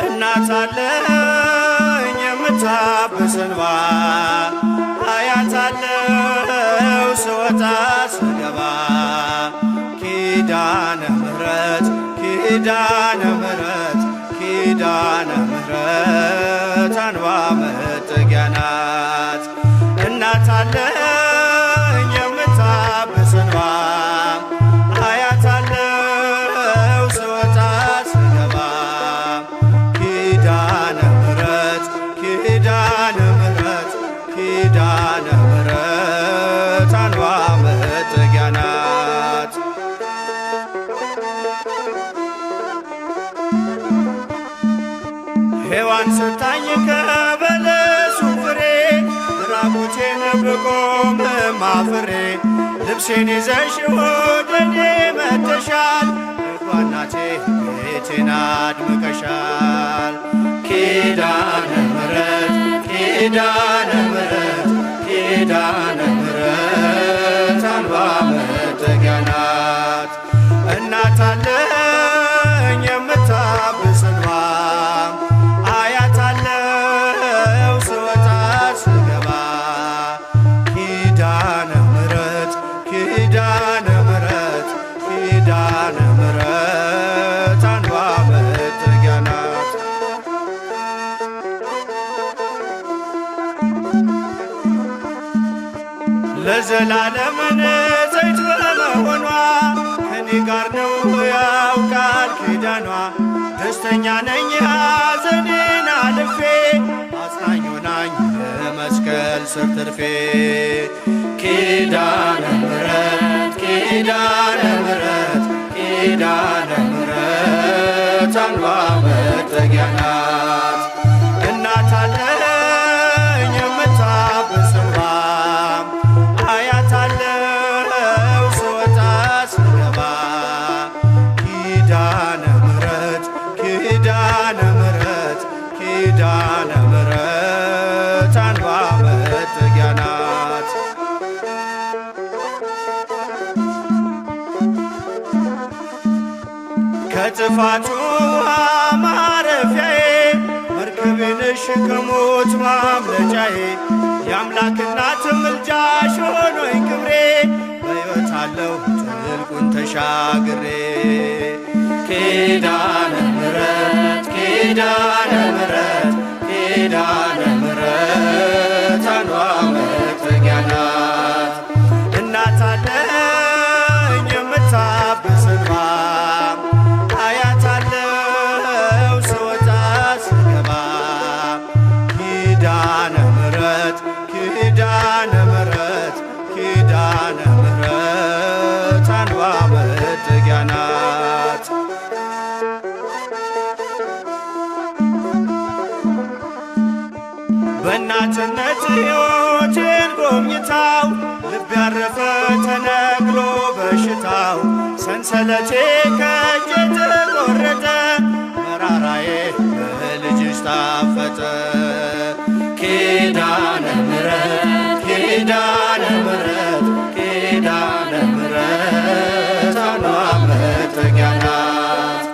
እናት አለኝ የምታብስ እንባ አያታለው ስወጣ ስገባ ኪዳነ ምሕረት ኪዳነ ምሕረት ኪዳነ ምሕረት አንባ መጠጊያ ናት። እናት አለኝ የምታብስ እንባ አያታለው ስወጣ ስገባ ኪዳነ ምሕረት ኪዳነ ምሕረት ኪዳነ ምሕረት አንባ መጠጊያ ናት። ሔዋን ሰታኝ ከበለሱ ፍሬ ራቁቴን ብቆም አፍሬ ልብሴን ይዘሽ ወደኔ መጥተሻል ደጓ እናቴ ቤቴን አድምቀሻል። ኪዳነ ምሕረት ኪዳነ ምሕረት ኪዳነ ምሕረት አንባ መጠጊያ ናት። እናት አለኝ የምታብስ እንባ አያታለው ስወጣ ስገባ ኪዳነ ምሕረት ኪዳነ ምሕረት ኪዳነ ምሕረት አንባ መጠጊያ ናት። ለዘላለም ዘይት በመሆኗ ከኔ ጋር ነው ያውቃል ኪዳኗ። ደስተኛ ነኝ ሐዘኔን አልፌ አጽናኝ ሆናኝ መስቀል ስር ትርፌ ኪዳነ ምሕረት ኪዳነ ምሕረት ኪዳነ ምሕረት አንባ መጠጊያ ናት። እናት አለኝ የምታብስ እንባ አያታለው ስወጣ ስገባ ኪዳነ ምሕረት ኪዳነ ምሕረት ኪዳነ ምሕረት አንባ መጠጊያ ናት። ከጥፋቱ ውሃ ማረፊያዬ መርከቤ ነሽ ከሞት ማምለጫዬ የአምላክ እናት ምልጃሽ ሆኖኝ ክብሬ በሕይወት አለሁ ጥልቁን ተሻግሬ ኪዳነ ምሕረት ኪዳነ ምሕረት ኪዳነ ምሕረት አንባ መጠጊያ ናት። እናት አለኝ የምታብስ እንባ አያታለው ስወጣ ስገባ ኪዳነ ምሕረት ኪዳነ ምሕረት ኪዳነ ምሕረት አንባ መጠጊያ ናት። በእናትነት ሕይወቴን ጎብኝታው ልብ ያረፈ ተነቅሎ በሽታው ሰንሰለቴ ከእጄ ተቆረጠ መራራዬ በልጅሽ ታፈጠ ኪዳነ ምሕረት ኪዳነ ምሕረት ኪዳነ ምሕረት አንባ መጠጊያ ናት።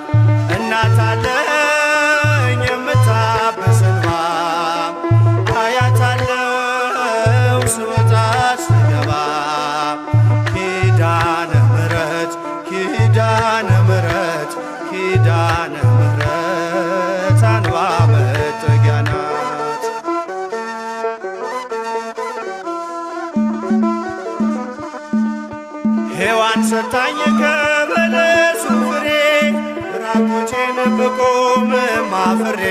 እናት አለኝ የምታብስ እንባ አያታለው ስወጣ ስገባ ኪዳነ ምሕረት ኪዳነ ምሕረት ኪዳነ ምሕረት አንባ መጠጊያ ናት። ሔዋን ሰታኝ ከበለሱ ፍሬ ራቁቴን ብቆም አፍሬ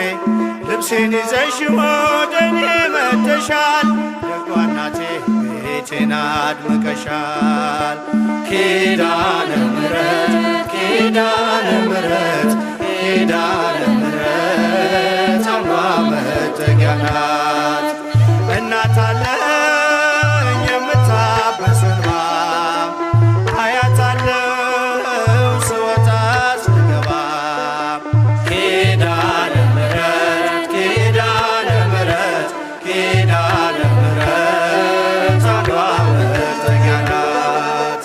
ልብሴን ይዘሽ ወደኔ መጥተሻል ደጓ እናቴ ቤቴን አድምቀሻል። ኪዳነ ምሕረት ኪዳነ ምሕረት ኪዳነ ምሕረት አንባ መጠጊያ ናት። እናት አለኝ የምታብስ እንባ አያታለው ስወጣ ስገባ ኪዳነ ምሕረት ኪዳነ ምሕረት ኪዳነ ምሕረት አንባ መጠጊያ ናት።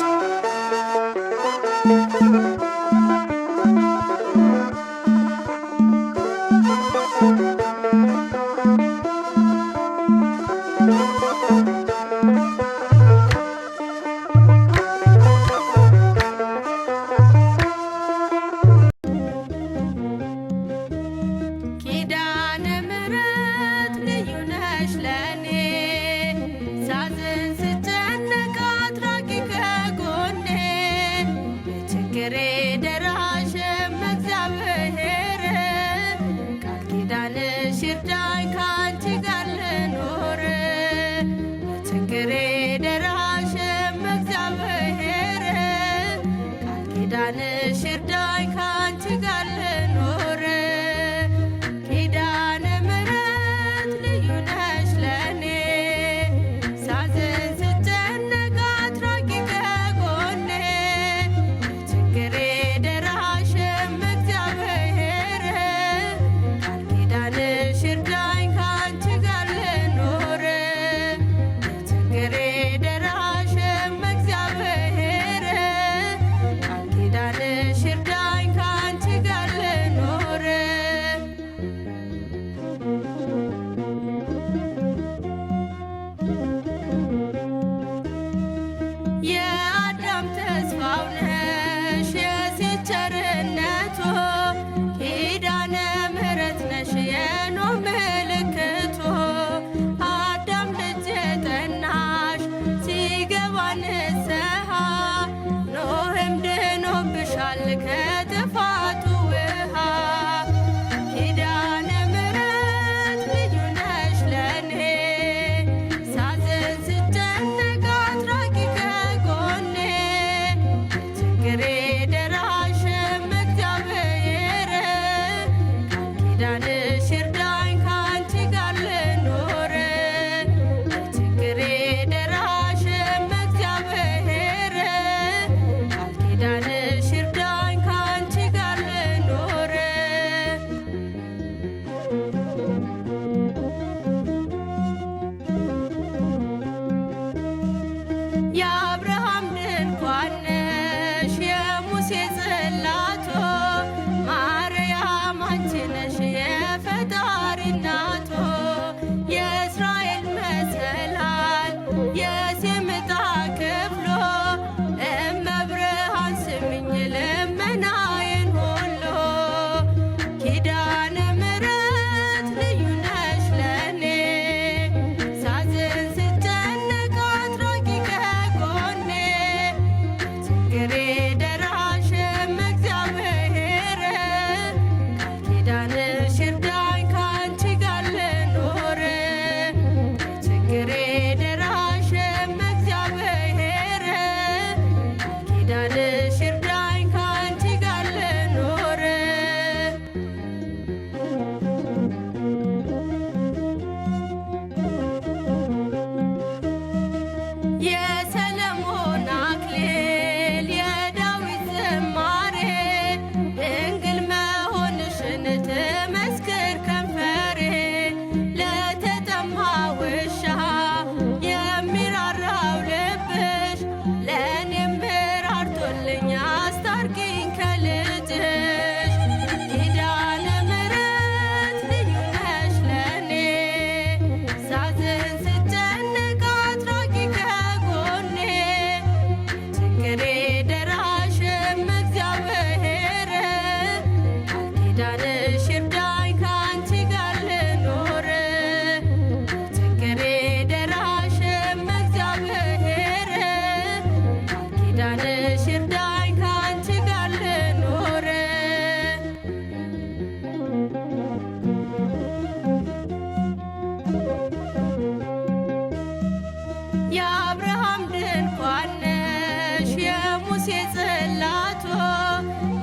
ጽላቶ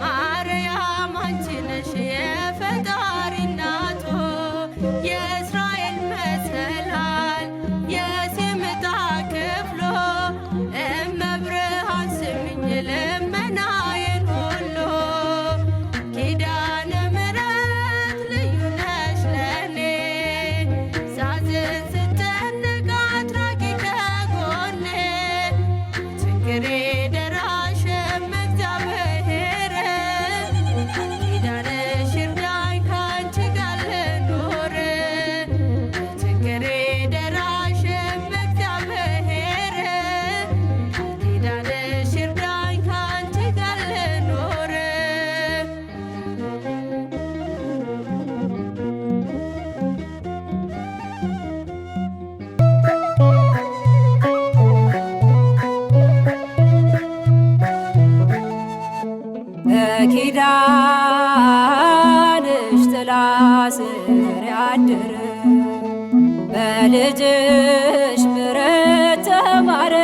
ማርያም አንቺ ነሽ የፈጣሪ እናቶ የእስራኤል መሰላል የሲምጣ ክፍሎ እመብርሃን ስሚኝ ልመናዬን ሁሉ ኪዳነ ምሕረት ልዩ ነሽ ለኔ ሳዝን ስጨነቅ አትራቂ ከጎኔ ችግሬ ደራሽ እግዚአብሔር ኪዳንሽ ይርዳኝ ካንቺ ጋር ልኖር ችግሬ ደራሽ እግዚአብሔር ኪዳንሽ ይርዳኝ ካንቺ ጋር ልኖር በኪዳንሽ ጥላ ስር ያደረ በልጅሽ ምሕረት ተማረ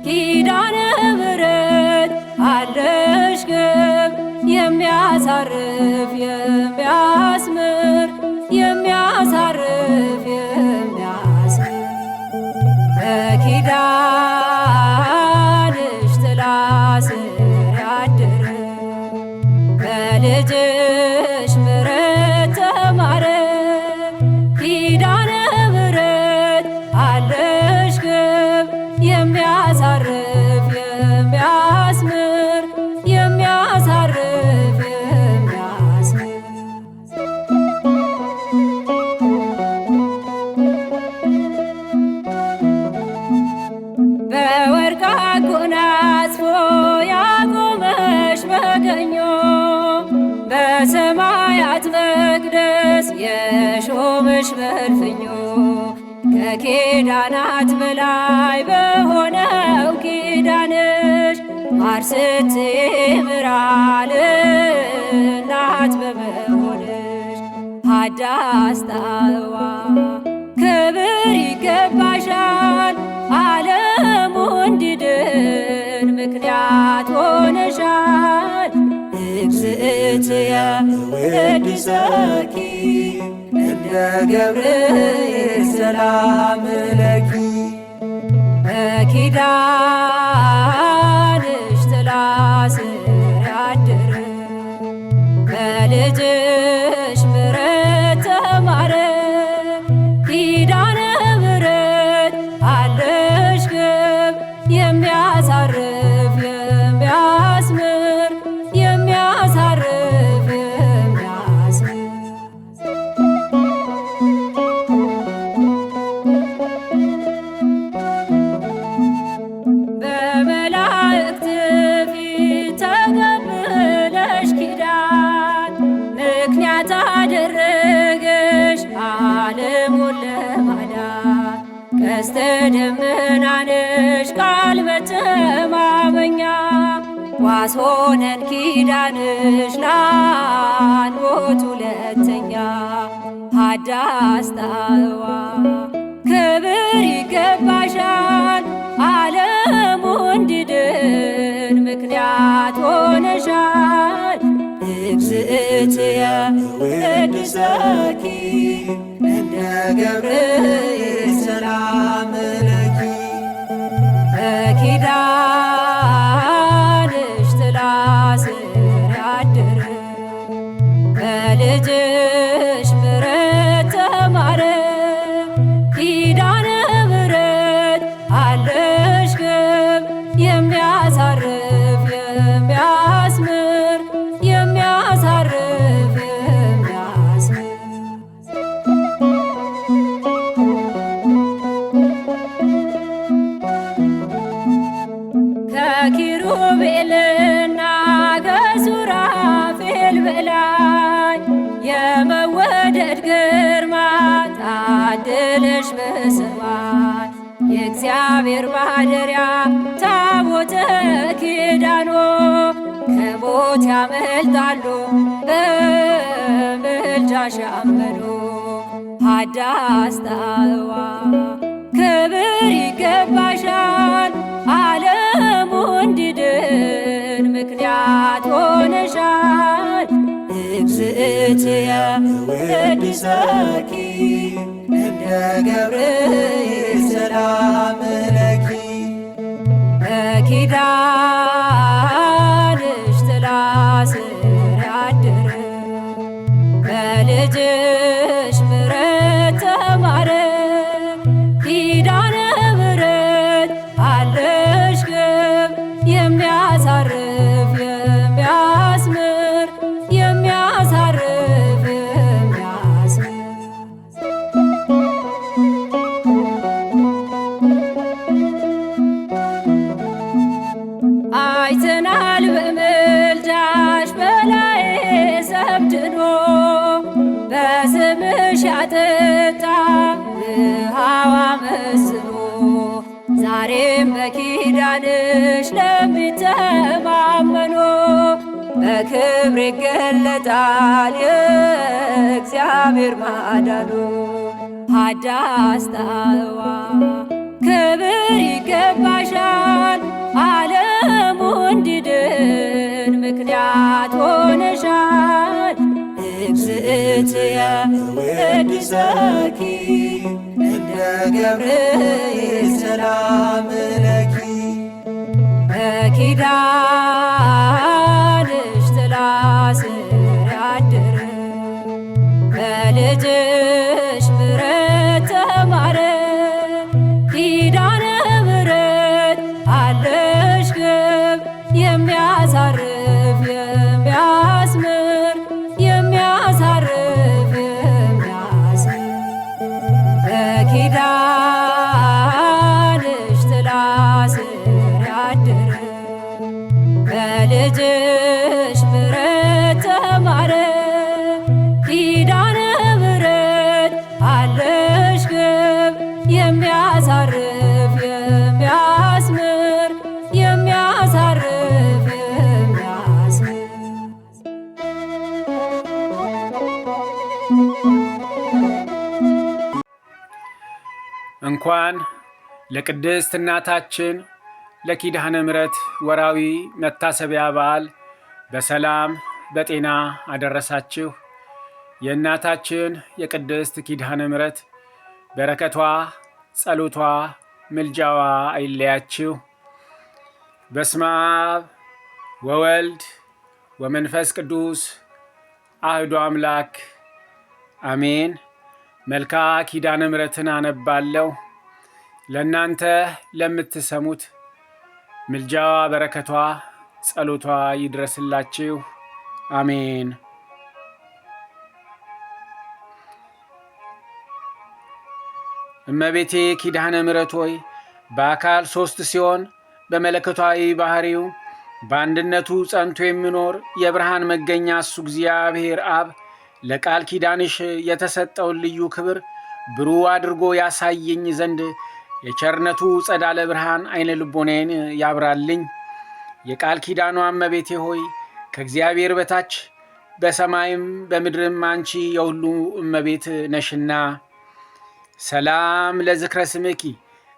ኪዳነ ምሕረት አለሽ ግብ የሚያሳርፍ የሚያስምር የሚያሳርፍ የሚያስምር በኪዳንሽ ጥላ ስር ያደረ በልጅሽ ምሕረት ተማረ ኪዳነ ምሕረት አለሽ ግብ የሚያሳርፍ የሚያስምር የሚያሳርፍ የሚያስምር በወርቅ አጎናጽፎ ያቆመሽ በቀኙ በሰማያት መቅደስ የሾመሽ በእልፍኙ ከኪዳናት በላይ በሆነው ኪዳንሽ ማር ስትምራል እናት በመሆንሽ ሀዳስ ጣዕዋ ክብር ይገባሻል ዓለሙ እንዲድን ምክንያት ሆነሻል እግዝእትየ ወድሰኪ እንደ ገብርኤል ሰላም ለኪ በኪዳንሽ ጥላ ስር ያደረ በልጅሽ ምሕረት ተማረ ኪዳነ ምሕረት አለሽ ግብ የሚያሳርፍ የሚያስምር የሚያሳርፍ የሚያስምር በመላእክት ፊት ተቀብለሽ ኪዳን ምክንያት አደረገሽ ዓለሙን ለማዳን ቀስተ ደመናንሽ ቃል መተማመኛ ዋስ ሆነን ኪዳንሽ ላንሞት ሁለተኛ ሀዳስ ጣዕዋ ክብር ይገባሻል ዓለሙ እንዲድን ምክንያት ሆነሻል እግዝእትየ ወድሰኪ እንደ ገብርኤል ሰላም ለኪ በኪዳንሽ ጥላ ስር ያደረ በልጅሽ ምሕረት ተማረ ኪዳነ ምሕረት አለሽ ግብ የሚያሳርፍ የሚያስምር የሚያሳርፍ የሚያስምር ከኪሩቤልና ከሱራፌል በላይ የመወደድ ግርማ ታድለሽ በሰማይ የእግዚአብሔር ማደሪያ ታቦተ ኪዳኖ ከሞት ያመልጣሉ በምልጃሽ ያመኑ ሀዳስ ጣዕዋ ክብር ይገባሻል ዓለሙ እንዲድን ወድሰኪ እንደ ገብርኤል ሰላም ለኪ በኪዳንሽ ጥላ ስር ያደረ በልጅሽ ምሕረት ተማረ ኪዳነ ምሕረት አለሽ ግብ የሚያሳርፍ የሚያስምር የሚያሳርፍ የሚያስምር አይተናል በምልጃሽ በላይ ሰብድኖ በስምሽ ያጠጣ ውሃዋ መስሎ ዛሬም በኪዳንሽ ለሚተማመኑ በክብር ይገለጣል የእግዚአብሔር ማዳኑ። ሀዳስ ጣዕዋ ክብር ይገባሻል ዓለሙ እንዲድን ምክንያት ሆነሻል። እግዝእትየ ወድሰኪ እንደ ገብርኤል ሰላም ለኪ በኪዳንሽ ጥላ ስር ያደረ በልጅሽ ምሕረት ተማረ ኪዳነ ምሕረት አለሽ ግብ የሚያሳርፍ የሚያስምር የሚያሳርፍ የሚያስምር በኪዳንሽ ጥላ ስር ያደረ በልጅሽ ምሕረት ተማረ ኪዳነ ምሕረት አለሽ ግብ የሚያሳርፍ የሚያስምር የሚያሳርፍ የሚያስምር እንኳን ለቅድስት እናታችን ለኪዳነ ምሕረት ወራዊ መታሰቢያ በዓል በሰላም በጤና አደረሳችሁ። የእናታችን የቅድስት ኪዳነ ምሕረት በረከቷ፣ ጸሎቷ፣ ምልጃዋ አይለያችሁ። በስመ አብ ወወልድ ወመንፈስ ቅዱስ አህዱ አምላክ አሜን። መልካ ኪዳነ ምሕረትን አነባለሁ። ለእናንተ ለምትሰሙት ምልጃዋ፣ በረከቷ፣ ጸሎቷ ይድረስላችሁ። አሜን። እመቤቴ ኪዳነ ምሕረት ሆይ በአካል ሦስት ሲሆን በመለኮታዊ ባሕሪው በአንድነቱ ጸንቶ የሚኖር የብርሃን መገኛ እሱ እግዚአብሔር አብ ለቃል ኪዳንሽ የተሰጠውን ልዩ ክብር ብሩህ አድርጎ ያሳየኝ ዘንድ የቸርነቱ ጸዳለ ብርሃን አይነ ልቦናዬን ያብራልኝ። የቃል ኪዳኗ እመቤቴ ሆይ ከእግዚአብሔር በታች በሰማይም በምድርም አንቺ የሁሉ እመቤት ነሽና። ሰላም ለዝክረ ስምኪ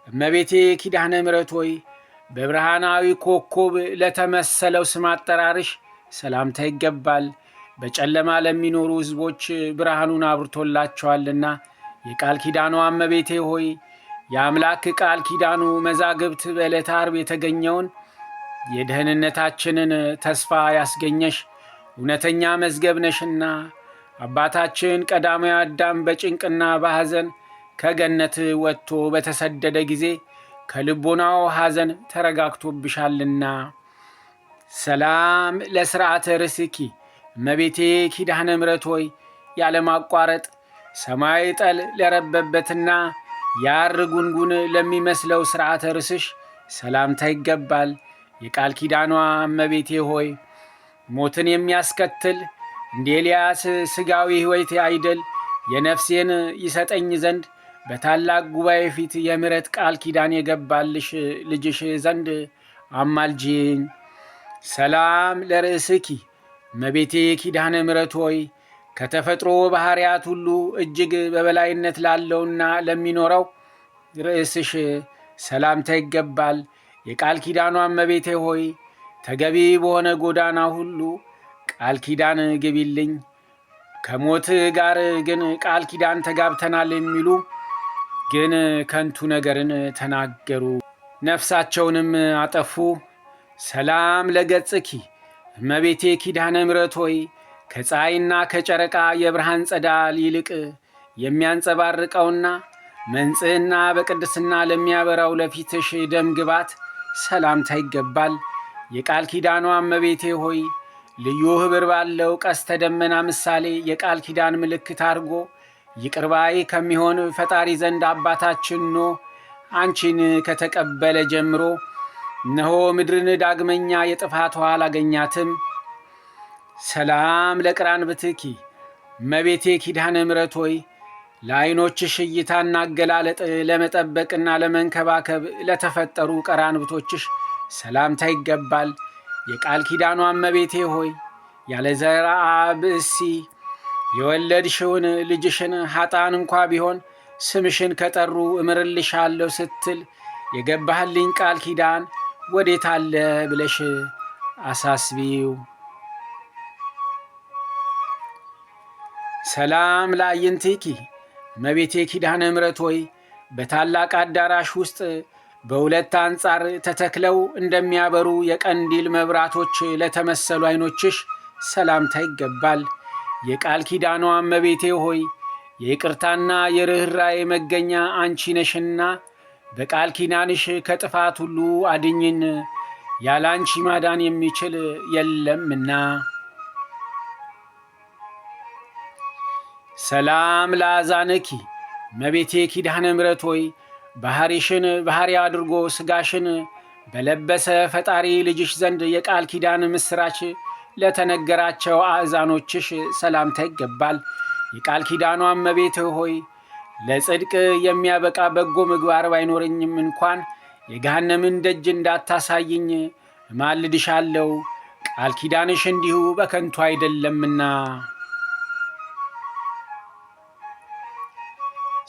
እመቤቴ ኪዳነ ምሕረት ሆይ በብርሃናዊ ኮከብ ለተመሰለው ስም አጠራርሽ ሰላምታ ይገባል። በጨለማ ለሚኖሩ ሕዝቦች ብርሃኑን አብርቶላቸዋልና። የቃል ኪዳኗ እመቤቴ ሆይ የአምላክ ቃል ኪዳኑ መዛግብት በዕለተ ዓርብ የተገኘውን የደህንነታችንን ተስፋ ያስገኘሽ እውነተኛ መዝገብ ነሽና አባታችን ቀዳማዊ አዳም በጭንቅና በሐዘን ከገነት ወጥቶ በተሰደደ ጊዜ ከልቦናው ሐዘን ተረጋግቶብሻልና። ሰላም ለሥርዓተ ርስኪ እመቤቴ ኪዳነ ምሕረት ሆይ ያለማቋረጥ ሰማይ ጠል ለረበበትና ያር ጉንጉን ለሚመስለው ሥርዓተ ርስሽ ሰላምታ ይገባል። የቃል ኪዳኗ እመቤቴ ሆይ ሞትን የሚያስከትል እንደ ኤልያስ ሥጋዊ ሕይወት አይደል የነፍሴን ይሰጠኝ ዘንድ በታላቅ ጉባኤ ፊት የምሕረት ቃል ኪዳን የገባልሽ ልጅሽ ዘንድ አማልጂኝ። ሰላም ለርእስኪ እመቤቴ ኪዳነ ምሕረት ሆይ ከተፈጥሮ ባሕርያት ሁሉ እጅግ በበላይነት ላለውና ለሚኖረው ርእስሽ ሰላምታ ይገባል። የቃል ኪዳኗ እመቤቴ ሆይ ተገቢ በሆነ ጎዳና ሁሉ ቃል ኪዳን ግቢልኝ። ከሞት ጋር ግን ቃል ኪዳን ተጋብተናል የሚሉ ግን ከንቱ ነገርን ተናገሩ፣ ነፍሳቸውንም አጠፉ። ሰላም ለገጽኪ እመቤቴ ኪዳነ ምሕረት ሆይ ከፀሐይና ከጨረቃ የብርሃን ጸዳል ይልቅ የሚያንጸባርቀውና መንጽሕና በቅድስና ለሚያበራው ለፊትሽ ደም ግባት ሰላምታ ይገባል። የቃል ኪዳኗ እመቤቴ ሆይ ልዩ ኅብር ባለው ቀስተ ደመና ምሳሌ የቃል ኪዳን ምልክት አድርጎ ይቅርባይ ከሚሆን ፈጣሪ ዘንድ አባታችን ኖህ አንቺን ከተቀበለ ጀምሮ እነሆ ምድርን ዳግመኛ የጥፋቷ አላገኛትም። ሰላም ለቅራንብትኪ እመቤቴ ኪዳነ ምሕረት ሆይ ለዓይኖችሽ እይታና አገላለጥ ለመጠበቅና ለመንከባከብ ለተፈጠሩ ቀራንብቶችሽ ሰላምታ ይገባል። የቃል ኪዳኗ እመቤቴ ሆይ ያለ ዘርአ ብእሲ የወለድሽውን ልጅሽን ኃጥአን እንኳ ቢሆን ስምሽን ከጠሩ እምርልሻለሁ ስትል የገባህልኝ ቃል ኪዳን ወዴት አለ ብለሽ አሳስቢው። ሰላም ለአዕይንቲኪ እመቤቴ ኪዳነ ምሕረት ሆይ በታላቅ አዳራሽ ውስጥ በሁለት አንጻር ተተክለው እንደሚያበሩ የቀንዲል መብራቶች ለተመሰሉ ዓይኖችሽ ሰላምታ ይገባል። የቃል ኪዳኗ እመቤቴ ሆይ የይቅርታና የርኅራኄ መገኛ አንቺ ነሽና በቃል ኪዳንሽ ከጥፋት ሁሉ አድኝን፣ ያለ አንቺ ማዳን የሚችል የለምና። ሰላም ለአዛንኪ እመቤቴ ኪዳነ ምሕረት ሆይ ባሕሪሽን ባሕሪ አድርጎ ሥጋሽን በለበሰ ፈጣሪ ልጅሽ ዘንድ የቃል ኪዳን ምስራች ለተነገራቸው አእዛኖችሽ ሰላምታ ይገባል። የቃል ኪዳኗ እመቤት ሆይ ለጽድቅ የሚያበቃ በጎ ምግባር ባይኖረኝም እንኳን የገሃነምን ደጅ እንዳታሳይኝ እማልድሻለሁ፣ ቃል ኪዳንሽ እንዲሁ በከንቱ አይደለምና።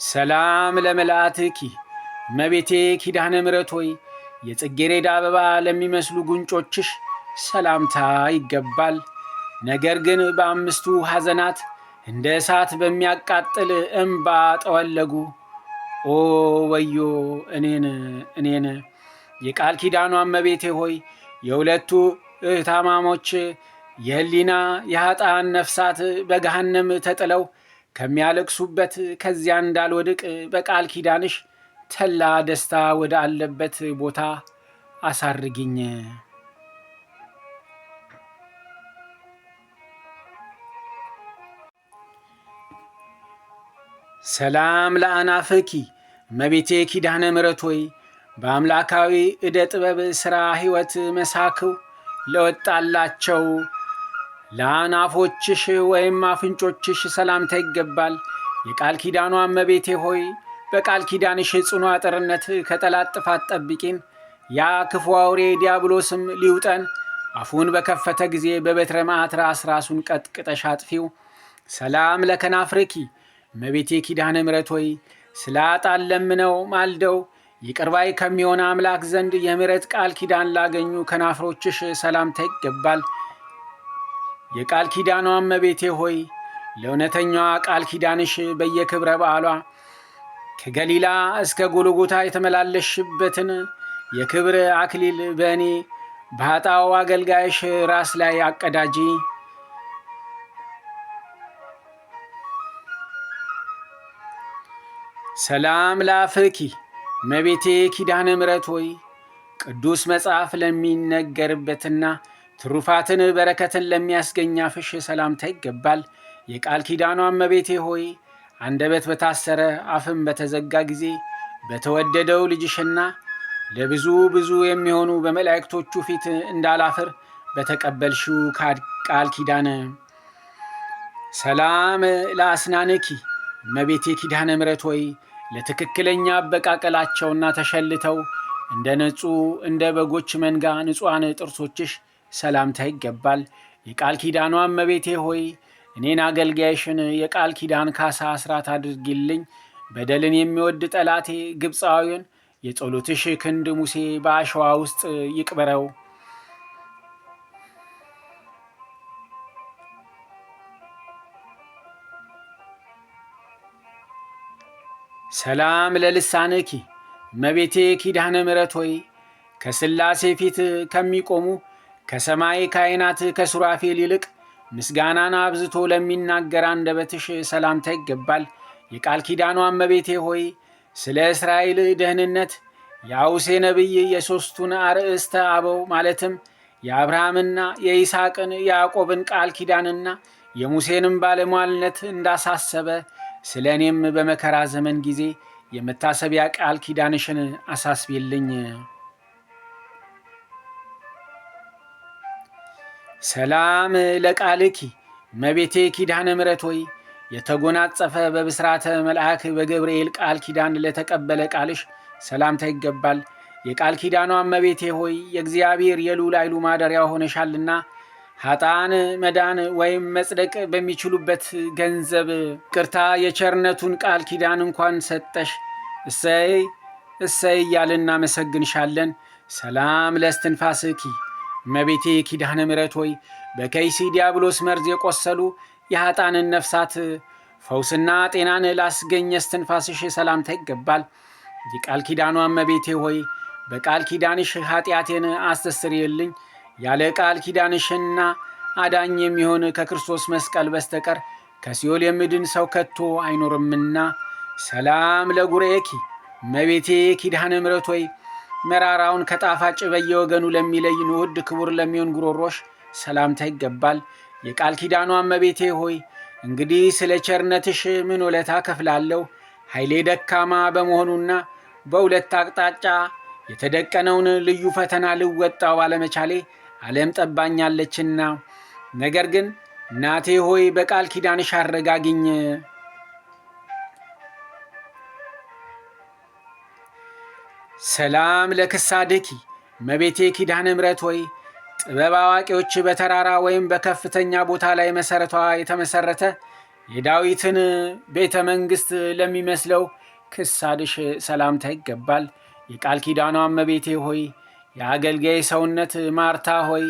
ሰላም ለመላእክቲ እመቤቴ ኪዳነ ምሕረት ሆይ የጽጌረዳ አበባ ለሚመስሉ ጉንጮችሽ ሰላምታ ይገባል። ነገር ግን በአምስቱ ሐዘናት እንደ እሳት በሚያቃጥል እምባ ጠወለጉ። ኦ ወዮ እኔን። የቃል ኪዳኗ እመቤቴ ሆይ የሁለቱ እህታማሞች የሕሊና የኃጥአን ነፍሳት በገሃነም ተጥለው ከሚያለቅሱበት ከዚያ እንዳልወድቅ በቃል ኪዳንሽ ተላ ደስታ ወደ አለበት ቦታ አሳርጊኝ። ሰላም ለአናፍኪ እመቤቴ ኪዳነ ምሕረት ሆይ በአምላካዊ ዕደ ጥበብ ሥራ ሕይወት መሳክው ለወጣላቸው ለአናፎችሽ ወይም አፍንጮችሽ ሰላምታ ይገባል። የቃል ኪዳኗ እመቤቴ ሆይ በቃል ኪዳንሽ ጽኑ አጥርነት ከጠላት ጥፋት ጠብቂን። ያ ክፉ አውሬ ዲያብሎስም ሊውጠን አፉን በከፈተ ጊዜ በበትረ መዓት ራሱን ቀጥቅጠሽ አጥፊው። ሰላም ለከናፍርኪ እመቤቴ ኪዳነ ምሕረት ሆይ ስለ ኃጥአን ለምነው ማልደው ይቅርባይ ከሚሆን አምላክ ዘንድ የምሕረት ቃል ኪዳን ላገኙ ከናፍሮችሽ ሰላምታ ይገባል። የቃል ኪዳኗ እመቤቴ ሆይ ለእውነተኛዋ ቃል ኪዳንሽ በየክብረ በዓሏ ከገሊላ እስከ ጎልጎታ የተመላለሽበትን የክብር አክሊል በእኔ በኃጥአው አገልጋይሽ ራስ ላይ አቀዳጂ። ሰላም ለአፍኪ እመቤቴ ኪዳነ ምሕረት ሆይ ቅዱስ መጽሐፍ ለሚነገርበትና ትሩፋትን በረከትን ለሚያስገኝ አፍሽ ሰላምታ ይገባል። የቃል ኪዳኗ እመቤቴ ሆይ አንደበት በታሰረ አፍም በተዘጋ ጊዜ በተወደደው ልጅሽና ለብዙ የሚሆኑ በመላእክቶቹ ፊት እንዳላፍር በተቀበልሽው ቃል ኪዳን። ሰላም ለአስናንኪ እመቤቴ ኪዳነ ምሕረት ሆይ ለትክክለኛ አበቃቀላቸውና ተሸልተው እንደ ነጹ እንደ በጎች መንጋ ንጹሐን ጥርሶችሽ ሰላምታ ይገባል። የቃል ኪዳኗ እመቤቴ ሆይ እኔን አገልጋይሽን የቃል ኪዳን ካሳ አስራት አድርጊልኝ። በደልን የሚወድ ጠላቴ ግብፃዊን የጸሎትሽ ክንድ ሙሴ በአሸዋ ውስጥ ይቅበረው። ሰላም ለልሳንኪ እመቤቴ ኪዳነ ምሕረት ሆይ ከሥላሴ ፊት ከሚቆሙ ከሰማይ ካህናት ከሱራፌል ይልቅ ምስጋናን አብዝቶ ለሚናገር አንደበትሽ ሰላምታ ይገባል። የቃል ኪዳኗ እመቤቴ ሆይ ስለ እስራኤል ደህንነት የአውሴ ነቢይ የሦስቱን አርእስተ አበው ማለትም የአብርሃምና የይስሐቅን የያዕቆብን ቃል ኪዳንና የሙሴንም ባለሟልነት እንዳሳሰበ ስለ እኔም በመከራ ዘመን ጊዜ የመታሰቢያ ቃል ኪዳንሽን አሳስቢልኝ። ሰላም ለቃልኪ እመቤቴ ኪዳነ ምሕረት ሆይ የተጎናጸፈ በብስራተ መልአክ በገብርኤል ቃል ኪዳን ለተቀበለ ቃልሽ ሰላምታ ይገባል። የቃል ኪዳኗ እመቤቴ ሆይ የእግዚአብሔር የልዑል ኃይሉ ማደሪያ ሆነሻልና ኃጥአን መዳን ወይም መጽደቅ በሚችሉበት ገንዘብ ቅርታ የቸርነቱን ቃል ኪዳን እንኳን ሰጠሽ። እሰይ እሰይ እያልን እናመሰግንሻለን። ሰላም ለእስትንፋስኪ እመቤቴ ኪዳነ ምሕረት ሆይ በከይሲ ዲያብሎስ መርዝ የቆሰሉ የኃጥአንን ነፍሳት ፈውስና ጤናን ላስገኘ እስትንፋስሽ ሰላምታ ይገባል። የቃል ኪዳኗ እመቤቴ ሆይ በቃል ኪዳንሽ ኃጢአቴን አስተስርይልኝ። ያለ ቃል ኪዳንሽና አዳኝ የሚሆን ከክርስቶስ መስቀል በስተቀር ከሲኦል የምድን ሰው ከቶ አይኖርምና። ሰላም ለጉሬኪ እመቤቴ ኪዳነ ምሕረት ሆይ መራራውን ከጣፋጭ በየወገኑ ለሚለይ ንዑድ ክቡር ለሚሆን ጉሮሮሽ ሰላምታ ይገባል። የቃል ኪዳኗ እመቤቴ ሆይ እንግዲህ ስለ ቸርነትሽ ምን ውለታ ከፍላለሁ? ኃይሌ ደካማ በመሆኑና በሁለት አቅጣጫ የተደቀነውን ልዩ ፈተና ልወጣው ባለመቻሌ ዓለም ጠባኛለችና። ነገር ግን እናቴ ሆይ በቃል ኪዳንሽ አረጋግኝ። ሰላም ለክሳድኪ እመቤቴ ኪዳነ ምሕረት ሆይ ጥበብ አዋቂዎች በተራራ ወይም በከፍተኛ ቦታ ላይ መሠረቷ የተመሠረተ የዳዊትን ቤተ መንግሥት ለሚመስለው ክሳድሽ ሰላምታ ይገባል። የቃል ኪዳኗ እመቤቴ ሆይ የአገልጋይ ሰውነት ማርታ ሆይ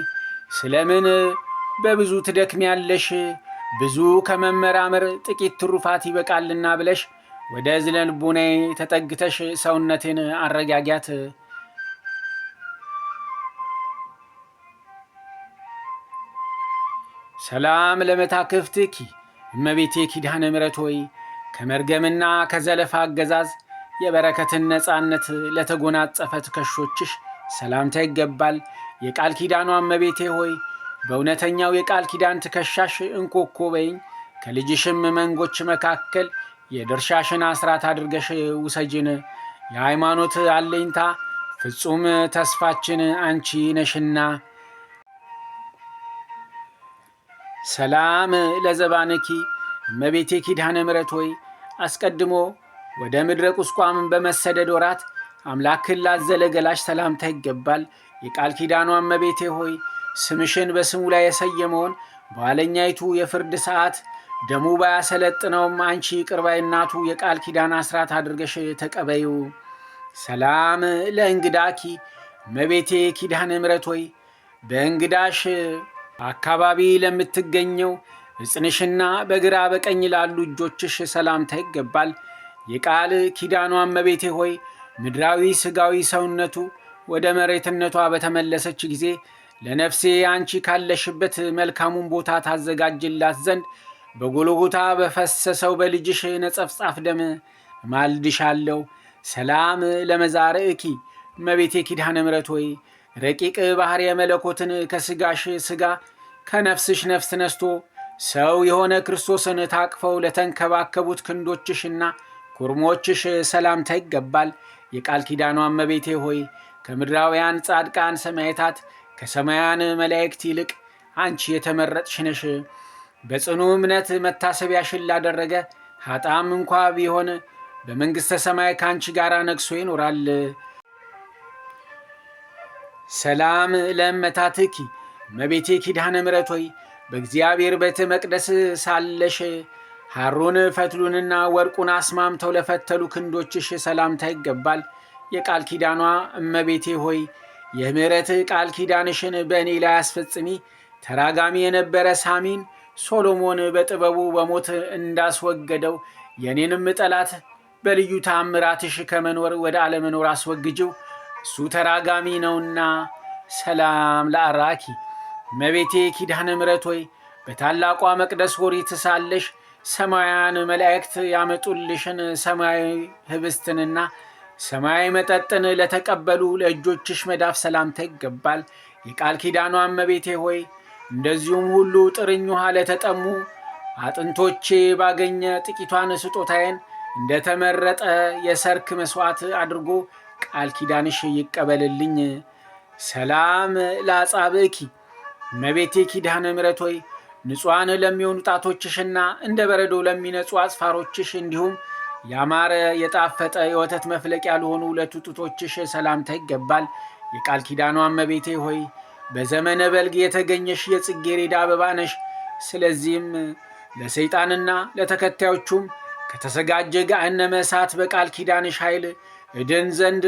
ስለምን በብዙ ትደክሚያለሽ? ብዙ ከመመራመር ጥቂት ትሩፋት ይበቃልና ብለሽ ወደ እዝነ ልቡናዬ ተጠግተሽ ሰውነቴን አረጋጊያት። ሰላም ለመታክፍትኪ እመቤቴ ኪዳነ ምሕረት ሆይ ከመርገምና ከዘለፋ አገዛዝ የበረከትን ነፃነት ለተጎናጸፈ ትከሾችሽ ሰላምታ ይገባል። የቃል ኪዳኗ እመቤቴ ሆይ በእውነተኛው የቃል ኪዳን ትከሻሽ እንኮኮ በይኝ። ከልጅሽም መንጎች መካከል የድርሻሽን አስራት አድርገሽ ውሰጅን። የሃይማኖት አለኝታ ፍጹም ተስፋችን አንቺ ነሽና። ሰላም ለዘባንኪ እመቤቴ ኪዳነ ምሕረት ሆይ አስቀድሞ ወደ ምድረ ቁስቋም በመሰደድ ወራት አምላክን ላዘለ ገላሽ ሰላምታ ይገባል። የቃል ኪዳኗ እመቤቴ ሆይ ስምሽን በስሙ ላይ የሰየመውን በኋለኛይቱ የፍርድ ሰዓት ደሙ ባያሰለጥነውም አንቺ ይቅር ባይ እናቱ የቃል ኪዳን አስራት አድርገሽ ተቀበዩ። ሰላም ለእንግዳኪ እመቤቴ ኪዳነ ምሕረት ሆይ በእንግዳሽ አካባቢ ለምትገኘው እጽንሽና በግራ በቀኝ ላሉ እጆችሽ ሰላምታ ይገባል። የቃል ኪዳኗ እመቤቴ ሆይ ምድራዊ ሥጋዊ ሰውነቱ ወደ መሬትነቷ በተመለሰች ጊዜ ለነፍሴ አንቺ ካለሽበት መልካሙን ቦታ ታዘጋጅላት ዘንድ በጎልጎታ በፈሰሰው በልጅሽ ነጸፍጻፍ ደም ማልድሻለሁ። ሰላም ለመዛርእኪ እመቤቴ ኪዳነ ምሕረት ሆይ ረቂቅ ባሕርየ መለኮትን ከሥጋሽ ሥጋ ከነፍስሽ ነፍስ ነስቶ ሰው የሆነ ክርስቶስን ታቅፈው ለተንከባከቡት ክንዶችሽና ኩርሞችሽ ሰላምታ ይገባል። የቃል ኪዳኗ እመቤቴ ሆይ ከምድራውያን ጻድቃን ሰማዕታት ከሰማያን መላእክት ይልቅ አንቺ የተመረጥሽ ነሽ። በጽኑ እምነት መታሰቢያሽን ላደረገ ኃጥአም እንኳ ቢሆን በመንግሥተ ሰማይ ከአንቺ ጋር ነግሶ ይኖራል። ሰላም ለእመታትኪ እመቤቴ ኪዳነ ምሕረት ሆይ በእግዚአብሔር ቤተ መቅደስ ሳለሽ ሐሩን ፈትሉንና ወርቁን አስማምተው ለፈተሉ ክንዶችሽ ሰላምታ ይገባል። የቃል ኪዳኗ እመቤቴ ሆይ የምሕረት ቃል ኪዳንሽን በእኔ ላይ አስፈጽሚ። ተራጋሚ የነበረ ሳሚን ሶሎሞን በጥበቡ በሞት እንዳስወገደው የኔንም ጠላት በልዩ ተአምራትሽ ከመኖር ወደ አለመኖር አስወግጅው፣ እሱ ተራጋሚ ነውና። ሰላም ለአራኪ እመቤቴ ኪዳነ ምሕረት ሆይ በታላቋ መቅደስ ሆሪት ሳለሽ ሰማያውያን መላእክት ያመጡልሽን ሰማያዊ ህብስትንና ሰማያዊ መጠጥን ለተቀበሉ ለእጆችሽ መዳፍ ሰላምታ ይገባል። የቃል ኪዳኗ እመቤቴ ሆይ እንደዚሁም ሁሉ ጥርኝ ውሃ ለተጠሙ አጥንቶቼ ባገኘ ጥቂቷን ስጦታዬን እንደተመረጠ የሰርክ መስዋዕት አድርጎ ቃል ኪዳንሽ ይቀበልልኝ። ሰላም ለአጻብዕኪ እመቤቴ ኪዳነ ምሕረት ሆይ ንጹሐን ለሚሆኑ ጣቶችሽና እንደ በረዶ ለሚነጹ አጽፋሮችሽ እንዲሁም ያማረ የጣፈጠ የወተት መፍለቂያ ለሆኑ ሁለቱ ጡቶችሽ ሰላምታ ይገባል። የቃል ኪዳኗ እመቤቴ ሆይ በዘመነ በልግ የተገኘሽ የጽጌረዳ አበባ ነሽ። ስለዚህም ለሰይጣንና ለተከታዮቹም ከተዘጋጀ ገሃነመ እሳት በቃል ኪዳንሽ ኃይል እድን ዘንድ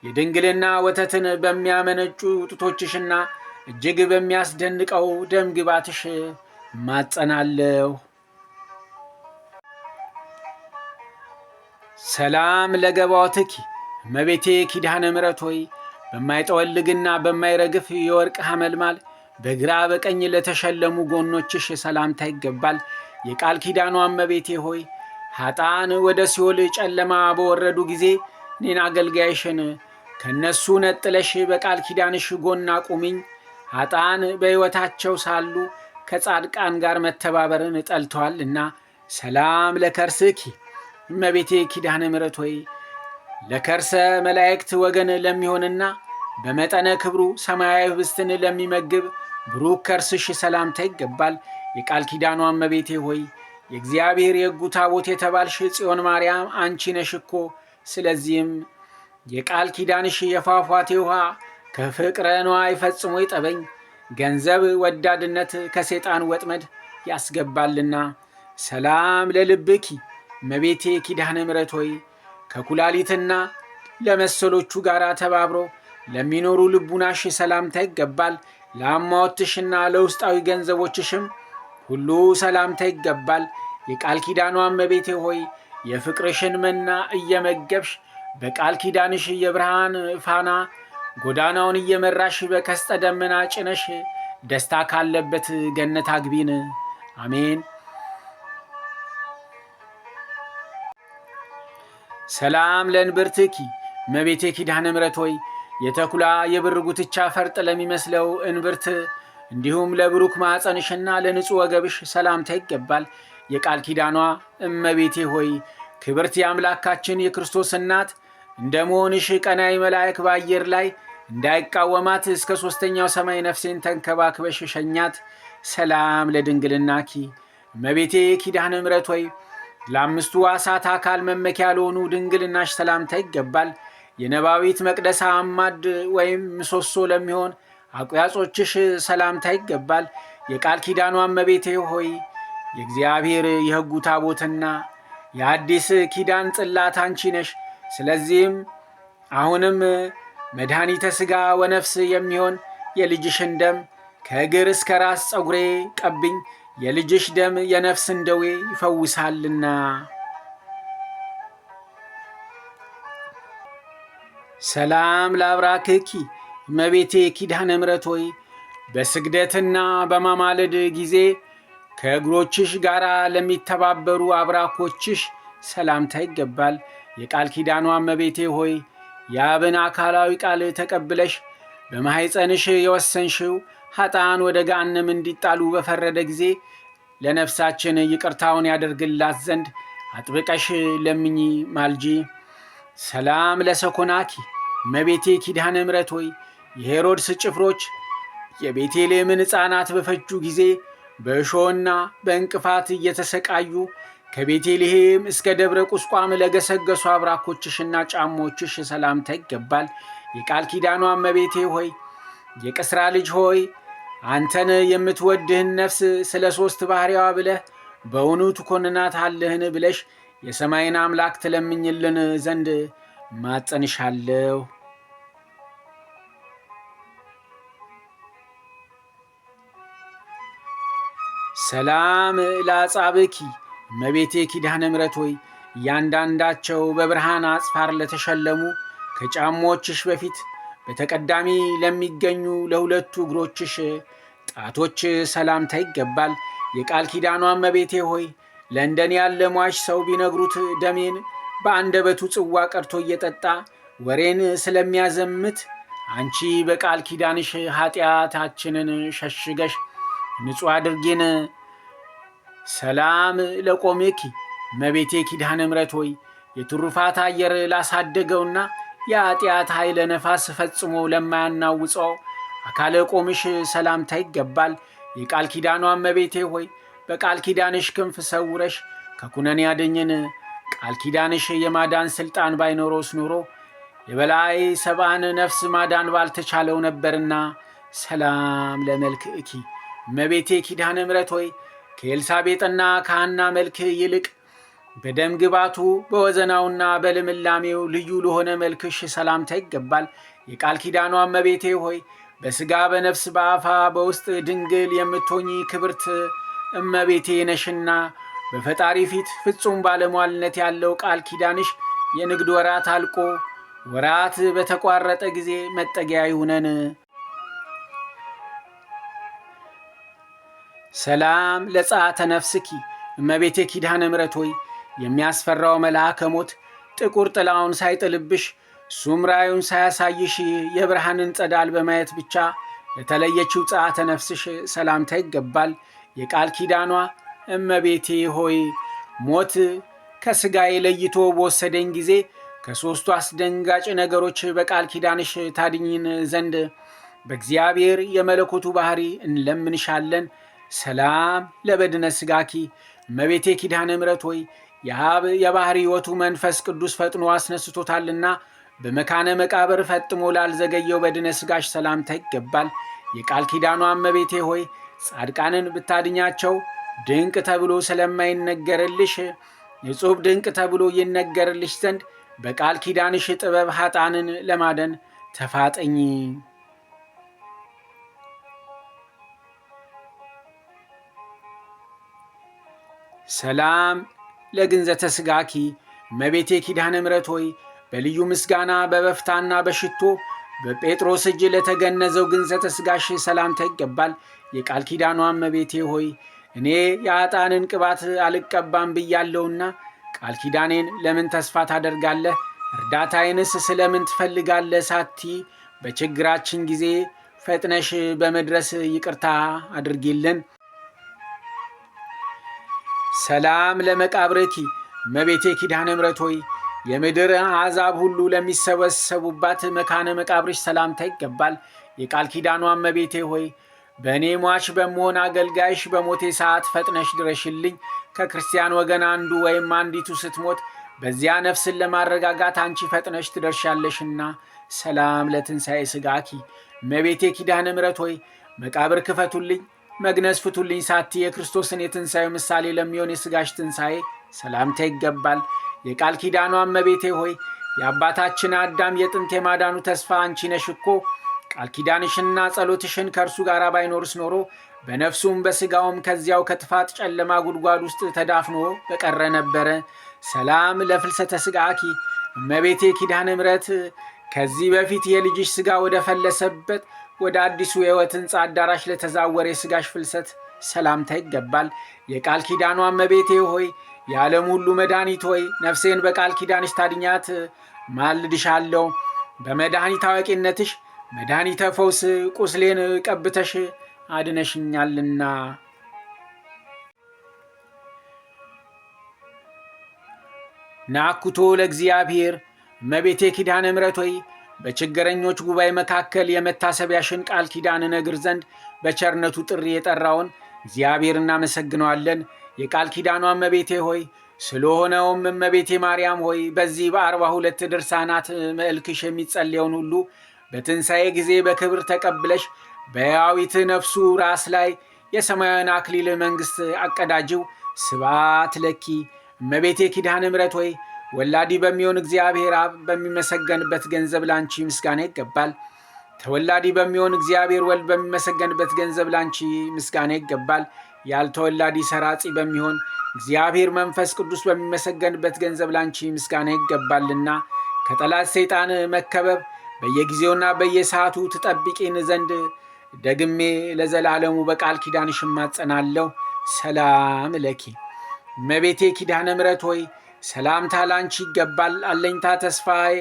የድንግልና ወተትን በሚያመነጩ ጡቶችሽና እጅግ በሚያስደንቀው ደም ግባትሽ ማጸናለሁ። ሰላም ለገባዖትኪ እመቤቴ ኪዳነ ምሕረት ሆይ በማይጠወልግና በማይረግፍ የወርቅ ሐመልማል በግራ በቀኝ ለተሸለሙ ጎኖችሽ ሰላምታ ይገባል። የቃል ኪዳኗ እመቤቴ ሆይ ኃጥአን ወደ ሲኦል ጨለማ በወረዱ ጊዜ እኔን አገልጋይሽን ከነሱ ነጥለሽ በቃል ኪዳንሽ ጎን አቁሚኝ። ኃጥአን በሕይወታቸው ሳሉ ከጻድቃን ጋር መተባበርን ጠልተዋልና። ሰላም ለከርስኪ እመቤቴ ኪዳነ ምሕረት ሆይ ለከርሰ መላእክት ወገን ለሚሆንና በመጠነ ክብሩ ሰማያዊ ህብስትን ለሚመግብ ብሩክ ከርስሽ ሰላምታ ይገባል። የቃል ኪዳኗ እመቤቴ ሆይ የእግዚአብሔር የሕጉ ታቦት የተባልሽ ጽዮን ማርያም አንቺ ነሽ እኮ። ስለዚህም የቃል ኪዳንሽ የፏፏቴ ውሃ ከፍቅረ ነዋይ ፈጽሞ ይጠበኝ። ገንዘብ ወዳድነት ከሰይጣን ወጥመድ ያስገባልና። ሰላም ለልብኪ እመቤቴ ኪዳነ ምሕረት ሆይ ከኩላሊትና ለመሰሎቹ ጋር ተባብሮ ለሚኖሩ ልቡናሽ ሰላምታ ይገባል። ለአማወትሽና ለውስጣዊ ገንዘቦችሽም ሁሉ ሰላምታ ይገባል። የቃል ኪዳኗ እመቤቴ ሆይ የፍቅርሽን መና እየመገብሽ በቃል ኪዳንሽ የብርሃን ፋና ጎዳናውን እየመራሽ በቀስተ ደመና ጭነሽ ደስታ ካለበት ገነት አግቢን። አሜን። ሰላም ለእንብርትኪ እመቤቴ ኪዳነ ምሕረት ሆይ የተኩላ የብር ጉትቻ ፈርጥ ለሚመስለው እንብርት እንዲሁም ለብሩክ ማዕፀንሽና ለንጹሕ ወገብሽ ሰላምታ ይገባል። የቃል ኪዳኗ እመቤቴ ሆይ ክብርት የአምላካችን የክርስቶስ እናት እንደ መሆንሽ ቀናይ መልአክ በአየር ላይ እንዳይቃወማት እስከ ሦስተኛው ሰማይ ነፍሴን ተንከባክበሽ ሸኛት። ሰላም ለድንግልናኪ እመቤቴ ኪዳነ ምሕረት ሆይ ለአምስቱ ዋሳት አካል መመኪያ ለሆኑ ድንግልናሽ ሰላምታ ይገባል። የነባቢት መቅደስ አማድ ወይም ምሰሶ ለሚሆን አቁያጾችሽ ሰላምታ ይገባል። የቃል ኪዳኗ እመቤቴ ሆይ የእግዚአብሔር የሕጉ ታቦትና የአዲስ ኪዳን ጽላት አንቺ ነሽ። ስለዚህም አሁንም መድኃኒተ ሥጋ ወነፍስ የሚሆን የልጅሽን ደም ከእግር እስከ ራስ ፀጉሬ ቀብኝ። የልጅሽ ደም የነፍስን ደዌ ይፈውሳልና። ሰላም ለአብራክኪ እመቤቴ ኪዳነ ምሕረት ሆይ በስግደትና በማማለድ ጊዜ ከእግሮችሽ ጋር ለሚተባበሩ አብራኮችሽ ሰላምታ ይገባል። የቃል ኪዳኗ እመቤቴ ሆይ የአብን አካላዊ ቃል ተቀብለሽ በማኅፀንሽ የወሰንሽው ኃጥአን ወደ ገሃነም እንዲጣሉ በፈረደ ጊዜ ለነፍሳችን ይቅርታውን ያደርግላት ዘንድ አጥብቀሽ ለምኚ ማልጂ። ሰላም ለሰኮናኪ እመቤቴ ኪዳነ ምሕረት ሆይ የሄሮድስ ጭፍሮች የቤተልሔምን ሕፃናት በፈጁ ጊዜ በእሾህና በእንቅፋት እየተሰቃዩ ከቤተልሔም እስከ ደብረ ቁስቋም ለገሰገሱ አብራኮችሽና ጫሞችሽ ሰላምታ ይገባል። የቃል ኪዳኗ እመቤቴ ሆይ የቅስራ ልጅ ሆይ አንተን የምትወድህን ነፍስ ስለ ሦስት ባሕርያዋ ብለህ በውኑ ትኰንናታለህን ብለሽ የሰማይን አምላክ ትለምኝልን ዘንድ ማጸንሻለሁ። ሰላም ለአጻብዕኪ እመቤቴ ኪዳነ ምሕረት ሆይ እያንዳንዳቸው በብርሃን አጽፋር ለተሸለሙ ከጫሞችሽ በፊት በተቀዳሚ ለሚገኙ ለሁለቱ እግሮችሽ ጣቶች ሰላምታ ይገባል። የቃል ኪዳኗ እመቤቴ ሆይ ለእንደኔ ያለ ሟች ሰው ቢነግሩት ደሜን በአንደበቱ ጽዋ ቀድቶ እየጠጣ ወሬን ስለሚያዘምት አንቺ በቃል ኪዳንሽ ኃጢአታችንን ሸሽገሽ ንጹሕ አድርጌን ሰላም ለቆሜኪ እመቤቴ ኪዳነ ምሕረት ሆይ የትሩፋት አየር ላሳደገውና የኃጢአት ኃይለ ነፋስ ፈጽሞ ለማያናውጸው አካለ ቆምሽ ሰላምታ ይገባል። የቃል ኪዳኗ እመቤቴ ሆይ በቃል ኪዳንሽ ክንፍ ሰውረሽ ከኩነኔ ያደኘን። ቃል ኪዳንሽ የማዳን ሥልጣን ባይኖሮስ ኖሮ የበላይ ሰብአን ነፍስ ማዳን ባልተቻለው ነበርና። ሰላም ለመልክእኪ እመቤቴ ኪዳነ ምሕረት ሆይ ከኤልሳቤጥና ከሐና መልክ ይልቅ በደም ግባቱ በወዘናውና በልምላሜው ልዩ ለሆነ መልክሽ ሰላምታ ይገባል። የቃል ኪዳኗ እመቤቴ ሆይ በሥጋ በነፍስ በአፋ በውስጥ ድንግል የምትሆኚ ክብርት እመቤቴ ነሽና በፈጣሪ ፊት ፍጹም ባለሟልነት ያለው ቃል ኪዳንሽ የንግድ ወራት አልቆ ወራት በተቋረጠ ጊዜ መጠጊያ ይሁነን። ሰላም ለጸአተ ነፍስኪ እመቤቴ ኪዳነ ምሕረት ሆይ የሚያስፈራው መልአከ ሞት ጥቁር ጥላውን ሳይጥልብሽ እሱም ራእዩን ሳያሳይሽ የብርሃንን ጸዳል በማየት ብቻ ለተለየችው ጸአተ ነፍስሽ ሰላምታ ይገባል። የቃል ኪዳኗ እመቤቴ ሆይ ሞት ከሥጋዬ ለይቶ በወሰደኝ ጊዜ ከሦስቱ አስደንጋጭ ነገሮች በቃል ኪዳንሽ ታድኝን ዘንድ በእግዚአብሔር የመለኮቱ ባሕሪ እንለምንሻለን። ሰላም ለበድነ ሥጋኪ እመቤቴ ኪዳነ ምሕረት ሆይ የአብ የባሕሪ ሕይወቱ መንፈስ ቅዱስ ፈጥኖ አስነስቶታልና በመካነ መቃብር ፈጥሞ ላልዘገየው በድነ ሥጋሽ ሰላምታ ይገባል። የቃል ኪዳኗ እመቤቴ ሆይ ጻድቃንን ብታድኛቸው ድንቅ ተብሎ ስለማይነገርልሽ የጽሑፍ ድንቅ ተብሎ ይነገርልሽ ዘንድ በቃል ኪዳንሽ ጥበብ ኃጣንን ለማደን ተፋጠኝ። ሰላም ለግንዘተ ሥጋኪ እመቤቴ ኪዳነ ምሕረት ሆይ በልዩ ምስጋና በበፍታና በሽቶ በጴጥሮስ እጅ ለተገነዘው ግንዘተ ሥጋሽ ሰላምታ ይገባል። የቃል ኪዳኗ እመቤቴ ሆይ እኔ የኃጥአንን ቅባት አልቀባም ብያለሁና ቃል ኪዳኔን ለምን ተስፋ ታደርጋለህ? እርዳታዬንስ ስለምን ትፈልጋለህ? ሳቲ በችግራችን ጊዜ ፈጥነሽ በመድረስ ይቅርታ አድርጊልን። ሰላም ለመቃብርኪ እመቤቴ ኪዳነ ምሕረት ሆይ የምድር አሕዛብ ሁሉ ለሚሰበሰቡባት መካነ መቃብርሽ ሰላምታ ይገባል። የቃል ኪዳኗ እመቤቴ ሆይ በእኔ ሟች በመሆን አገልጋይሽ በሞቴ ሰዓት ፈጥነሽ ድረሽልኝ። ከክርስቲያን ወገን አንዱ ወይም አንዲቱ ስትሞት በዚያ ነፍስን ለማረጋጋት አንቺ ፈጥነሽ ትደርሻለሽና። ሰላም ለትንሣኤ ሥጋኪ እመቤቴ ኪዳነ ምሕረት ሆይ መቃብር ክፈቱልኝ፣ መግነዝ ፍቱልኝ ሳቲ የክርስቶስን የትንሣኤ ምሳሌ ለሚሆን የሥጋሽ ትንሣኤ ሰላምታ ይገባል። የቃል ኪዳኗ እመቤቴ ሆይ የአባታችን አዳም የጥንት የማዳኑ ተስፋ አንቺ ነሽ እኮ። ቃል ኪዳንሽና ጸሎትሽን ከእርሱ ጋር ባይኖርስ ኖሮ በነፍሱም በሥጋውም ከዚያው ከጥፋት ጨለማ ጉድጓድ ውስጥ ተዳፍኖ በቀረ ነበረ። ሰላም ለፍልሰተ ሥጋኪ እመቤቴ ኪዳነ ምሕረት ከዚህ በፊት የልጅሽ ሥጋ ወደ ፈለሰበት ወደ አዲሱ የሕይወት ሕንፃ አዳራሽ ለተዛወረ የሥጋሽ ፍልሰት ሰላምታ ይገባል። የቃል ኪዳኗ እመቤቴ ሆይ የዓለም ሁሉ መድኃኒት ሆይ ነፍሴን በቃል ኪዳንሽ ታድኛት ማልድሻለሁ። በመድኃኒት አዋቂነትሽ መድኃኒተ ፈውስ ቁስሌን ቀብተሽ አድነሽኛልና። ናኩቶ ለእግዚአብሔር እመቤቴ ኪዳነ ምሕረት ሆይ በችግረኞች ጉባኤ መካከል የመታሰቢያሽን ቃል ኪዳን እነግር ዘንድ በቸርነቱ ጥሪ የጠራውን እግዚአብሔር እናመሰግነዋለን። የቃል ኪዳኗ እመቤቴ ሆይ ስለሆነውም እመቤቴ ማርያም ሆይ በዚህ በ42 ድርሳናት መልክሽ የሚጸለየውን ሁሉ በትንሣኤ ጊዜ በክብር ተቀብለሽ በሕያዊት ነፍሱ ራስ ላይ የሰማያዊን አክሊል መንግሥት አቀዳጅው። ስብሐት ለኪ እመቤቴ ኪዳነ ምሕረት ሆይ ወላዲ በሚሆን እግዚአብሔር አብ በሚመሰገንበት ገንዘብ ላንቺ ምስጋና ይገባል። ተወላዲ በሚሆን እግዚአብሔር ወልድ በሚመሰገንበት ገንዘብ ላንቺ ምስጋና ይገባል። ያልተወላዲ ሰራጺ በሚሆን እግዚአብሔር መንፈስ ቅዱስ በሚመሰገንበት ገንዘብ ላንቺ ምስጋና ይገባልና ከጠላት ሰይጣን መከበብ በየጊዜውና በየሰዓቱ ትጠብቂን ዘንድ ደግሜ ለዘላለሙ በቃል ኪዳንሽ እማጸናለሁ። ሰላም ለኪ። እመቤቴ ኪዳነ ምሕረት ሆይ ሰላምታ ላንቺ ይገባል። አለኝታ ተስፋዬ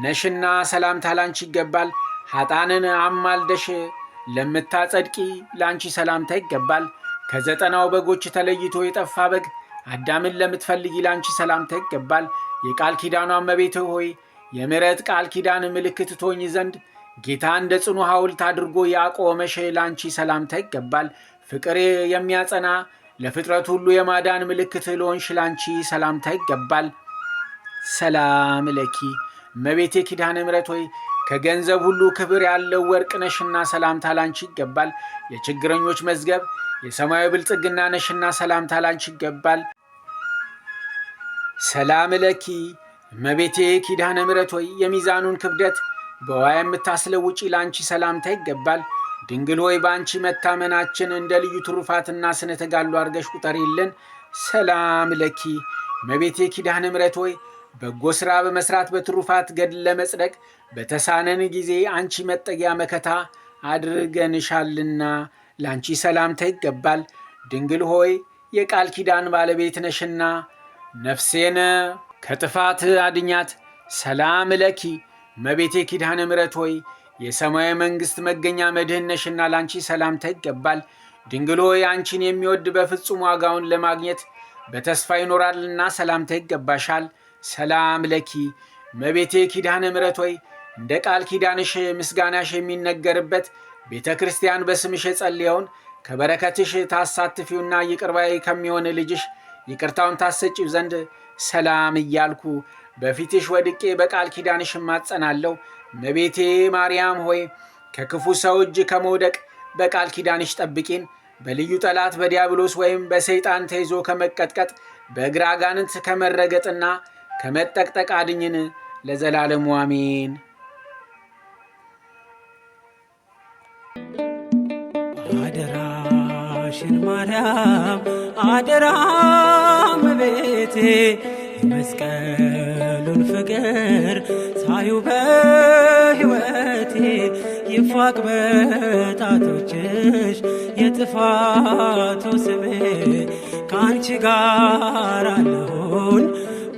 ነሽና ሰላምታ ላንቺ ይገባል። ኃጥአንን አማልደሽ ለምታጸድቂ ላንቺ ሰላምታ ይገባል። ከ90 በጎች ተለይቶ የጠፋ በግ አዳምን ለምትፈልጊ ላንቺ ሰላምታ ይገባል። የቃል ኪዳኗ እመቤቴ ሆይ የምሕረት ቃል ኪዳን ምልክት ትሆኚ ዘንድ ጌታ እንደ ጽኑ ሐውልት አድርጎ ያቆመሽ ላንቺ ሰላምታ ይገባል። ፍቅር የሚያጸና ለፍጥረት ሁሉ የማዳን ምልክት ለሆንሽ ላንቺ ሰላምታ ይገባል። ሰላም ለኪ። እመቤቴ ኪዳነ ምሕረት ሆይ ከገንዘብ ሁሉ ክብር ያለው ወርቅ ነሽና ሰላምታ ላንቺ ይገባል። የችግረኞች መዝገብ የሰማያዊ ብልጽግና ነሽና ሰላምታ ላንቺ ይገባል። ሰላም ለኪ። እመቤቴ ኪዳነ ምሕረት ሆይ የሚዛኑን ክብደት በውሃ የምታስለውጪ ላንቺ ሰላምታ ይገባል። ድንግል ሆይ በአንቺ መታመናችን እንደ ልዩ ትሩፋትና ስነ ተጋድሎ አድርገሽ ቁጠሪልን። ሰላም ለኪ። እመቤቴ ኪዳነ ምሕረት ሆይ በጎ ሥራ በመስራት በትሩፋት ገድል ለመጽደቅ በተሳነን ጊዜ አንቺ መጠጊያ መከታ አድርገንሻልና ላንቺ ሰላምታ ይገባል። ድንግል ሆይ የቃል ኪዳን ባለቤት ነሽና ነፍሴን ከጥፋት አድኛት። ሰላም ለኪ። እመቤቴ ኪዳነ ምሕረት ሆይ የሰማያዊ መንግሥት መገኛ መድህን ነሽና ላንቺ ሰላምታ ይገባል። ድንግል ሆይ አንቺን የሚወድ በፍጹም ዋጋውን ለማግኘት በተስፋ ይኖራልና ሰላምታ ይገባሻል። ሰላም ለኪ። እመቤቴ ኪዳነ ምሕረት ሆይ እንደ ቃል ኪዳንሽ ምስጋናሽ የሚነገርበት ቤተ ክርስቲያን በስምሽ የጸለየውን ከበረከትሽ ታሳትፊውና ይቅር ባይ ከሚሆን ልጅሽ ይቅርታውን ታሰጪው ዘንድ ሰላም እያልኩ በፊትሽ ወድቄ በቃል ኪዳንሽ እማጸናለሁ። እመቤቴ ማርያም ሆይ ከክፉ ሰው እጅ ከመውደቅ በቃል ኪዳንሽ ጠብቂን። በልዩ ጠላት በዲያብሎስ ወይም በሰይጣን ተይዞ ከመቀጥቀጥ በእግረ አጋንንት ከመረገጥና ከመጠቅጠቅ አድኝን ለዘላለሙ አሜን። አደራሽን ማርያም አደራ እመቤቴ የመስቀሉን ፍቅር ሳዩ በሕይወቴ ይፋቅ በጣቶችሽ የጥፋቱ ስሜ ከአንቺ ጋር አለሁኝ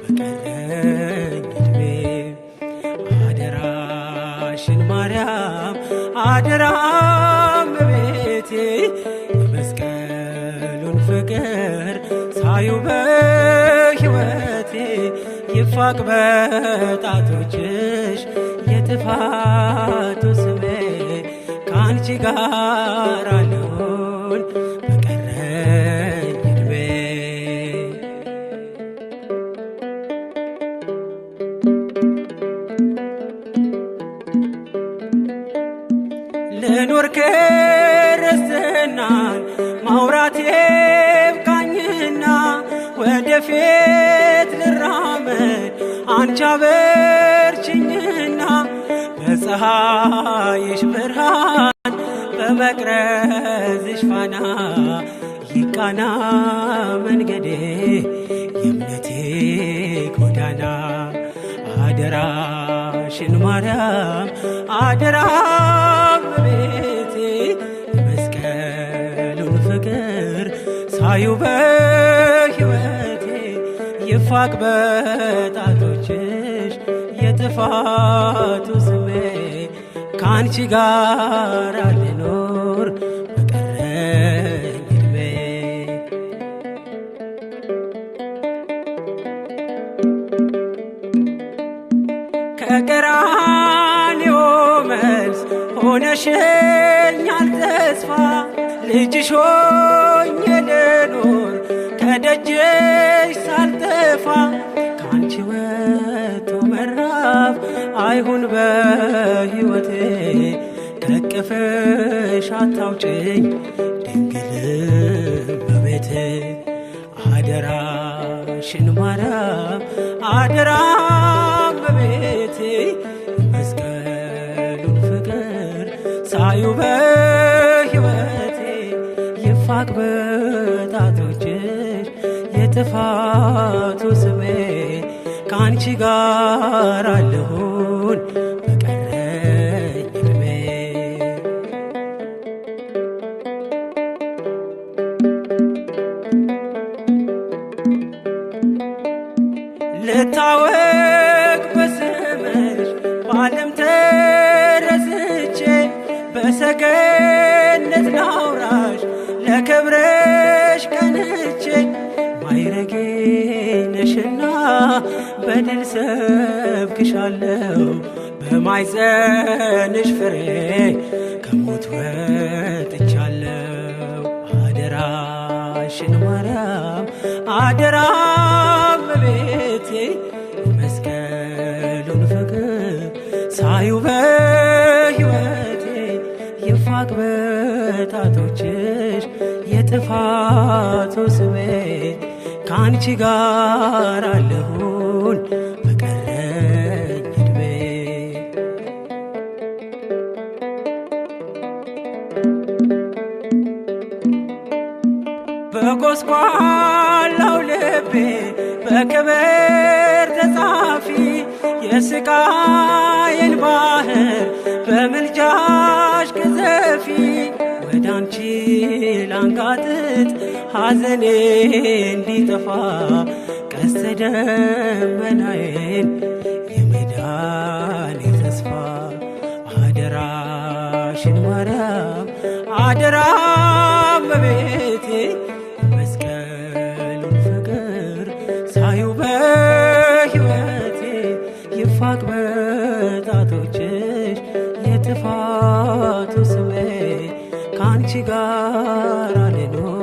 በቀረኝ ዕድሜ። አደራሽን ማርያም አደራ እመቤቴ የመስቀሉን ፍቅር ሳዩ በሕይወቴ ይፋቅ በጣቶችሽ የጥፋቱ ስሜ ከአንቺ ጋር አለሁኝ በቀረኝ ዕድሜ። ልኑር ክርስትናን ማውራቴ ብቃኝና ወደፊት ልራመድ አንቺ አበርችኝና በፀሐይሽ ብርሃን በመቅረዝሽ ፋና ይቃና መንገዴ የእምነቴ ጎዳና። አደራሽን ማርያም አደራ እመቤቴ የመስቀሉን ፍቅር ሳዩ በሕይወቴ ይፋቅ በጣቶችሽ የጥፋቱ ስሜ ከአንቺ ጋር ልኖር በቀረኝ ዕድሜ። ከቀራንዮ መልስ ሆነሽኛል ተስፋ ልጅሽ ሆኜ ልኖር ከደጅሽ ሳልጠፋ ከአንቺ ወጥቶ መራብ አይሁን በሕይወቴ ከቅፍሽ አታውጭኝ ድንግል እመቤቴ። አደራሽን ማርያም አደራ እመቤቴ የመስቀሉን ፍቅር ሳዩ በሕይወቴ ይፋቅ ይፋቅ በጣቶችሽ የጥፋቱ ስሜ ከአንቺ ጋር አለሁን በቀረኝ ዕድሜ። ልታወቅ በስምሽ በዓለም ተረስቼ በሰገነት ላውራሽ ለክብርሽ ቀንቼ ማይረጌ ነሽና በድል ሰብክሻለሁ በማኅፀንሽ ፍሬ ከሞት ወጥቻለሁ። አደራሽን ማርያም አደራ እመቤቴ መስቀሉን ፍቅር ሳዩ በሕይወቴ ይፋቅ በጣቶችሽ የጥፋቱ ስሜ ከአንቺ ጋር አለሁን በቀረኝ ዕድሜ። በጎስቋላው ልቤ በክብር ተጻፊ የስቃዬን ባህር በምልጃሽ ቅዘፊ። ወዳንቺ ላንጋጥጥ ሐዘኔ እንዲጠፋ ቀስተ ደመናዬን የመዳኔ ተስፋ። አደራሽን ማርያም አደራ እመቤቴ መስቀሉን ፍቅር ሳዩ በሕይወቴ ይፋቅ በጣቶችሽ የጥፋቱ ስሜ ከአንቺ ጋር አልኖር